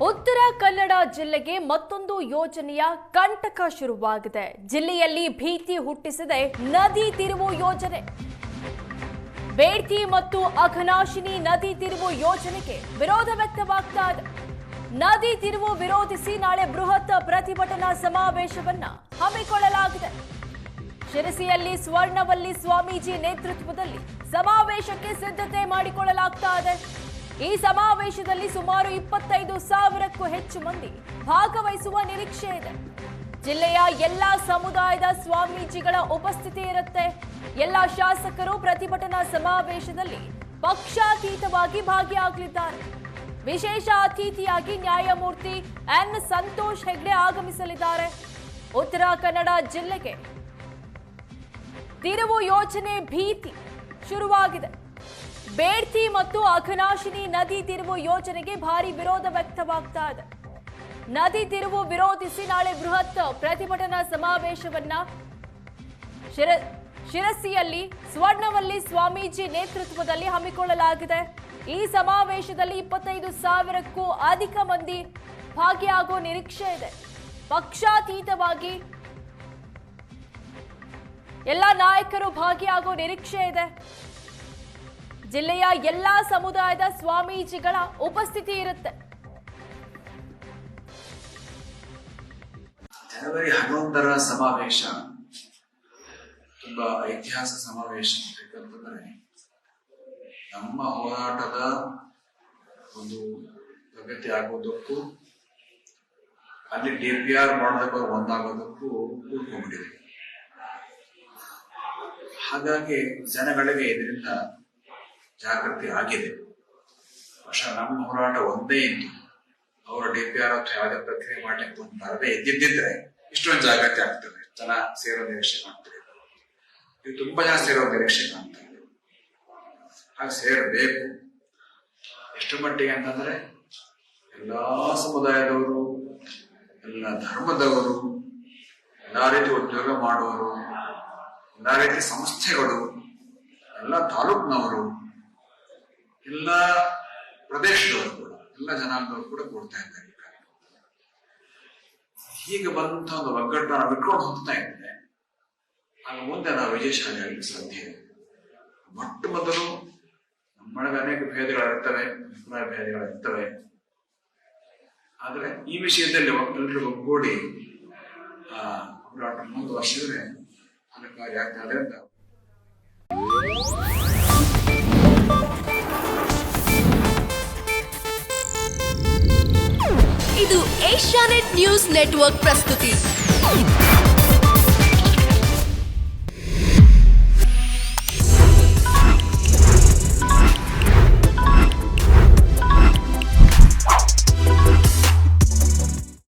ಉತ್ತರ ಕನ್ನಡ ಜಿಲ್ಲೆಗೆ ಮತ್ತೊಂದು ಯೋಜನೆಯ ಕಂಟಕ ಶುರುವಾಗಿದೆ. ಜಿಲ್ಲೆಯಲ್ಲಿ ಭೀತಿ ಹುಟ್ಟಿಸಿದೆ ನದಿ ತಿರುವು ಯೋಜನೆ. ಬೇಡ್ತಿ ಮತ್ತು ಅಘನಾಶಿನಿ ನದಿ ತಿರುವು ಯೋಜನೆಗೆ ವಿರೋಧ ವ್ಯಕ್ತವಾಗ್ತಾ ಇದೆ. ನದಿ ತಿರುವು ವಿರೋಧಿಸಿ ನಾಳೆ ಬೃಹತ್ ಪ್ರತಿಭಟನಾ ಸಮಾವೇಶವನ್ನ ಹಮ್ಮಿಕೊಳ್ಳಲಾಗಿದೆ. ಶಿರಸಿಯಲ್ಲಿ ಸ್ವರ್ಣವಲ್ಲಿ ಸ್ವಾಮೀಜಿ ನೇತೃತ್ವದಲ್ಲಿ ಸಮಾವೇಶಕ್ಕೆ ಸಿದ್ಧತೆ ಮಾಡಿಕೊಳ್ಳಲಾಗ್ತಾ ಇದೆ. ಈ ಸಮಾವೇಶದಲ್ಲಿ ಸುಮಾರು 25,000ಕ್ಕೂ ಹೆಚ್ಚು ಮಂದಿ ಭಾಗವಹಿಸುವ ನಿರೀಕ್ಷೆ ಇದೆ. ಜಿಲ್ಲೆಯ ಎಲ್ಲಾ ಸಮುದಾಯದ ಸ್ವಾಮೀಜಿಗಳ ಉಪಸ್ಥಿತಿ ಇರುತ್ತೆ. ಎಲ್ಲ ಶಾಸಕರು ಪ್ರತಿಭಟನಾ ಸಮಾವೇಶದಲ್ಲಿ ಪಕ್ಷಾತೀತವಾಗಿ ಭಾಗಿಯಾಗಲಿದ್ದಾರೆ. ವಿಶೇಷ ಅತಿಥಿಯಾಗಿ ನ್ಯಾಯಮೂರ್ತಿ ಎನ್ ಸಂತೋಷ್ ಹೆಗ್ಡೆ ಆಗಮಿಸಲಿದ್ದಾರೆ. ಉತ್ತರ ಕನ್ನಡ ಜಿಲ್ಲೆಗೆ ತಿರುವು ಯೋಜನೆ ಭೀತಿ ಶುರುವಾಗಿದೆ. ಬೇಡ್ತಿ ಮತ್ತು ಅಘನಾಶಿನಿ ನದಿ ತಿರುವು ಯೋಜನೆಗೆ ಭಾರಿ ವಿರೋಧ ವ್ಯಕ್ತವಾಗ್ತಾ ಇದೆ. ನದಿ ತಿರುವು ವಿರೋಧಿಸಿ ನಾಳೆ ಬೃಹತ್ ಪ್ರತಿಭಟನಾ ಸಮಾವೇಶವನ್ನ ಶಿರಸಿಯಲ್ಲಿ ಸ್ವರ್ಣವಲ್ಲಿ ಸ್ವಾಮೀಜಿ ನೇತೃತ್ವದಲ್ಲಿ ಹಮ್ಮಿಕೊಳ್ಳಲಾಗಿದೆ. ಈ ಸಮಾವೇಶದಲ್ಲಿ 25,000ಕ್ಕೂ ಅಧಿಕ ಮಂದಿ ಭಾಗಿಯಾಗುವ ನಿರೀಕ್ಷೆ ಇದೆ. ಪಕ್ಷಾತೀತವಾಗಿ ಎಲ್ಲ ನಾಯಕರು ಭಾಗಿಯಾಗುವ ನಿರೀಕ್ಷೆ ಇದೆ. ಜಿಲ್ಲೆಯ ಎಲ್ಲಾ ಸಮುದಾಯದ ಸ್ವಾಮೀಜಿಗಳ ಉಪಸ್ಥಿತಿ ಇರುತ್ತೆ. ಜನವರಿ 11ರ ಸಮಾವೇಶ ತುಂಬಾ ಐತಿಹಾಸಿಕ ಸಮಾವೇಶ. ಯಾಕಂತಂದ್ರೆ ನಮ್ಮ ಹೋರಾಟದ ಒಂದು ಪ್ರಗತಿ ಆಗೋದಕ್ಕೂ ಅಲ್ಲಿ DPR ಮಾಡೋದಕ್ಕೂ ಒಂದಾಗೋದಕ್ಕೂ ಕೂಡ್ಕೊಂಡ್ಬಿಟ್ಟಿದೆ. ಹಾಗಾಗಿ ಜನಗಳಿಗೆ ಇದರಿಂದ ಜಾಗೃತಿ ಆಗಿದೆ. പക്ഷെ ನಮ್ಮ ಹೋರಾಟ ಒಂದೇ ಇದ್ದು ಅವರ DPR ಅಥವಾ ಯಾವುದೇ ಪ್ರಕ್ರಿಯೆ ಮಾಡ್ಲಿಕ್ಕೆ ಬರದೇ ಇದ್ದಿದ್ರೆ ಇಷ್ಟೊಂದು ಜಾಗೃತಿ ಆಗ್ತದೆ. ಜನ ಸೇರೋ ನಿರೀಕ್ಷೆ ಕಾಣ್ತದೆ. ಇದು ತುಂಬಾ ಜನ ಸೇರೋ ನಿರೀಕ್ಷೆ ಕಾಣ್ತಾ ಇದೆ. ಹಾಗೆ ಸೇರಬೇಕು. ಎಷ್ಟು ಮಟ್ಟಿಗೆ ಅಂತಂದ್ರೆ ಎಲ್ಲಾ ಸಮುದಾಯದವರು, ಎಲ್ಲ ಧರ್ಮದವರು, ಎಲ್ಲಾ ರೀತಿ ಉದ್ಯೋಗ ಮಾಡುವವರು, ಎಲ್ಲಾ ರೀತಿ ಸಂಸ್ಥೆಗಳು, ಎಲ್ಲ ತಾಲೂಕಿನವರು, ಎಲ್ಲ ಪ್ರದೇಶದವರು ಕೂಡ, ಎಲ್ಲ ಜನಾಂಗದವರು ಕೂಡ ಕೊಡ್ತಾ ಇದ್ದಾರೆ. ಹೀಗೆ ಬಂದಂತ ಒಂದು ಒಗ್ಗಟ್ಟು ನಾವು ಇಟ್ಕೊಂಡು ಹೋಗ್ತಾ ಇದ್ರೆ ಆಗ ಮುಂದೆ ನಾವು ವಿಜಯಶಾಲಿ ಆಗಲಿಕ್ಕೆ ಸಾಧ್ಯ ಇದೆ. ಮೊಟ್ಟ ಮೊದಲು ನಮ್ಮೊಳಗೆ ಅನೇಕ ಭೇದಗಳಿರ್ತವೆ, ಅಭಿಪ್ರಾಯ ಭೇದಗಳಿರ್ತವೆ. ಆದ್ರೆ ಈ ವಿಷಯದಲ್ಲಿ ಎಲ್ಲರೂ ಒಗ್ಗೂಡಿ ಹೋರಾಟ ಮುಂದುವರಿಸಿದ್ರೆ ಫಲಕಾರಿ ಆಗ್ತದೆ ಅಂತ. ಇದು ಏಷ್ಯಾನೆಟ್ ನ್ಯೂಸ್ ನೆಟ್ವರ್ಕ್ ಪ್ರಸ್ತುತಿ.